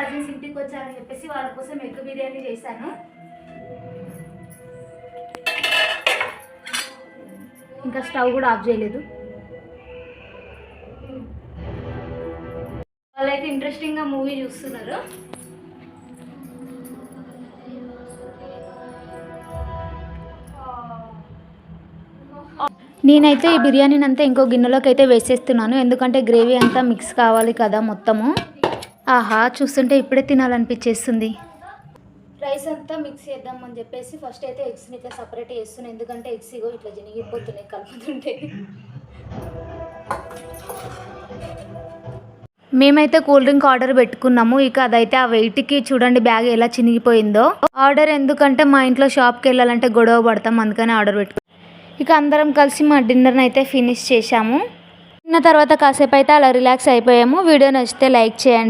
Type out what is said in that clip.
Cousins ఇంటికి వచ్చారని చెప్పేసి వాళ్ళ కోసం ఎగ్ బిర్యానీ చేశాను. ఇంకా స్టవ్ కూడా ఆఫ్ చేయలేదు. వాళ్ళైతే ఇంట్రెస్టింగ్గా మూవీ చూస్తున్నారు. నేనైతే ఈ బిర్యానీని అంతా ఇంకో గిన్నెలోకి అయితే వేసేస్తున్నాను, ఎందుకంటే గ్రేవీ అంతా మిక్స్ కావాలి కదా మొత్తము. ఆహా, చూస్తుంటే ఇప్పుడే తినాలనిపించేస్తుంది. రైస్ అంతా మిక్స్ చేద్దామని చెప్పేసి ఫస్ట్ అయితే ఎగ్స్ని ఇట్లా సపరేట్ చేస్తున్నాను, ఎందుకంటే ఎగ్స్ ఇగో ఇట్లా జినిగిపోతున్నాయి కలుపుతుంటే. మేమైతే కూల్ డ్రింక్ ఆర్డర్ పెట్టుకున్నాము. ఇక అదైతే ఆ వెయిట్కి చూడండి బ్యాగ్ ఎలా చినిగిపోయిందో. ఆర్డర్ ఎందుకంటే మా ఇంట్లో షాప్కి వెళ్ళాలంటే గొడవ పడతాం, అందుకని ఆర్డర్ పెట్టుకున్నాం. ఇక అందరం కలిసి మా డిన్నర్ని అయితే ఫినిష్ చేశాము. తిన్న తర్వాత కాసేపు అయితే అలా రిలాక్స్ అయిపోయాము. వీడియో నచ్చితే లైక్ చేయండి.